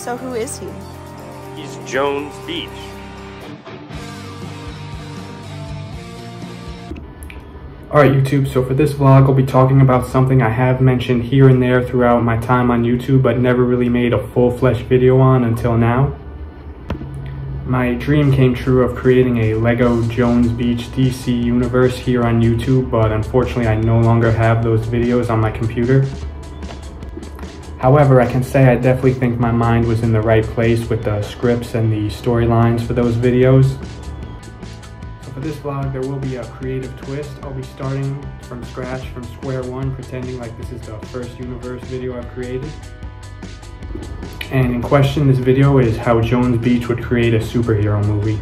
So who is he? He's Jones Beach. Alright YouTube, so for this vlog I'll be talking about something I have mentioned here and there throughout my time on YouTube but never really made a full-fledged video on until now. My dream came true of creating a Lego Jones Beach DC universe here on YouTube, but unfortunately I no longer have those videos on my computer. However, I can say I definitely think my mind was in the right place with the scripts and the storylines for those videos. For this vlog, there will be a creative twist. I'll be starting from scratch, from square one, pretending like this is the first universe video I've created. And in question, this video is how Jones Beach would create a superhero movie.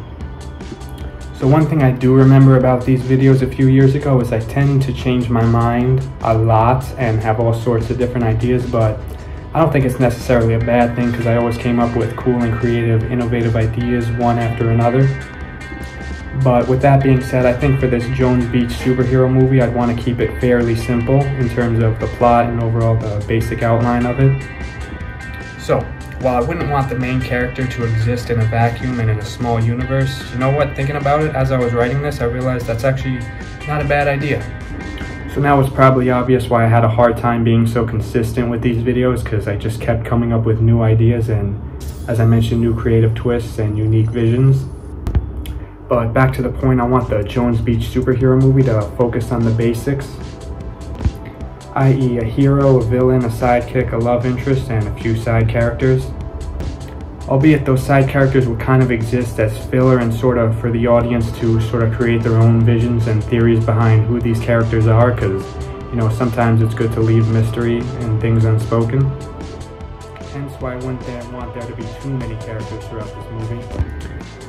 So one thing I do remember about these videos a few years ago is I tend to change my mind a lot and have all sorts of different ideas, but I don't think it's necessarily a bad thing because I always came up with cool and creative, innovative ideas one after another. But with that being said, I think for this Jones Beach superhero movie, I'd want to keep it fairly simple in terms of the plot and overall the basic outline of it. So, while I wouldn't want the main character to exist in a vacuum and in a small universe, you know what, thinking about it, as I was writing this, I realized that's actually not a bad idea. So now it's probably obvious why I had a hard time being so consistent with these videos, because I just kept coming up with new ideas and, as I mentioned, new creative twists and unique visions. But back to the point, I want the Jones Beach superhero movie to focus on the basics, i.e. a hero, a villain, a sidekick, a love interest, and a few side characters. Albeit those side characters would kind of exist as filler and sort of for the audience to sort of create their own visions and theories behind who these characters are, because, you know, sometimes it's good to leave mystery and things unspoken. Hence why I wouldn't want there to be too many characters throughout this movie.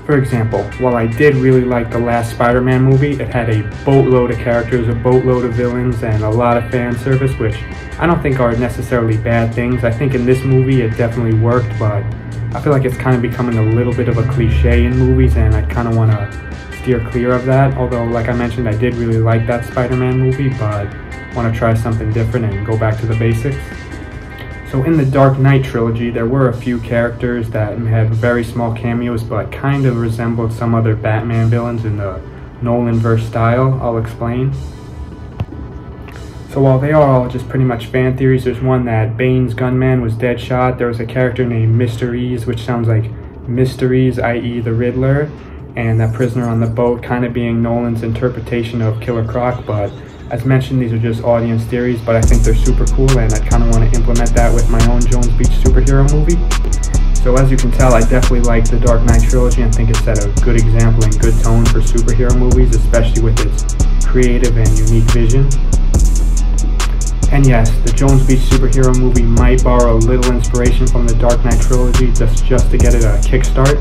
For example, while I did really like the last Spider-Man movie, it had a boatload of characters, a boatload of villains, and a lot of fan service, which I don't think are necessarily bad things. I think in this movie it definitely worked, but I feel like it's kind of becoming a little bit of a cliche in movies, and I kind of want to steer clear of that. Although, like I mentioned, I did really like that Spider-Man movie, but want to try something different and go back to the basics. So in the Dark Knight trilogy, there were a few characters that had very small cameos but kind of resembled some other Batman villains in the Nolan-verse style. I'll explain. So while they are all just pretty much fan theories, there's one that Bane's gunman was Deadshot. There was a character named Mr. Ease, which sounds like Mysteries, i.e. the Riddler, and that prisoner on the boat kind of being Nolan's interpretation of Killer Croc, but as mentioned, these are just audience theories, but I think they're super cool, and I kind of want to implement that with my own Jones Beach superhero movie. So as you can tell, I definitely like the Dark Knight trilogy and think it set a good example and good tone for superhero movies, especially with its creative and unique vision. And yes, the Jones Beach superhero movie might borrow a little inspiration from the Dark Knight trilogy just to get it a kickstart.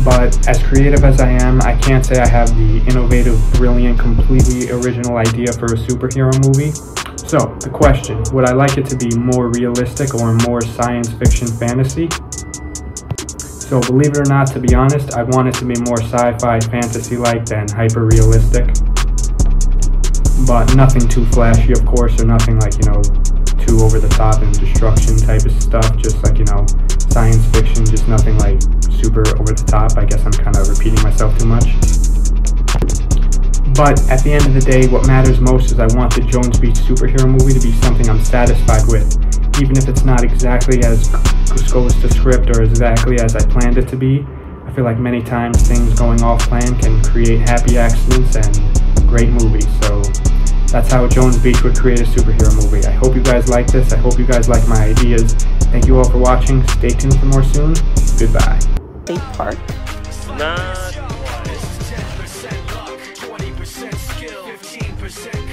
But as creative as I am, I can't say I have the innovative, brilliant, completely original idea for a superhero movie. So, the question, would I like it to be more realistic or more science fiction fantasy? So, believe it or not, to be honest, I want it to be more sci-fi fantasy-like than hyper-realistic. But nothing too flashy, of course, or nothing like, you know, too over-the-top and destruction type of stuff, just like, you know, science fiction, just nothing like super over the top. I guess I'm kind of repeating myself too much. But at the end of the day, what matters most is I want the Jones Beach superhero movie to be something I'm satisfied with, even if it's not exactly as goes to script or exactly as I planned it to be. I feel like many times things going off plan can create happy accidents and great movies. So that's how Jones Beach would create a superhero movie. I hope you guys like this. I hope you guys like my ideas. Thank you all for watching. Stay tuned for more soon. Goodbye. State Park. Nah. 10% luck, 20% skill, 15%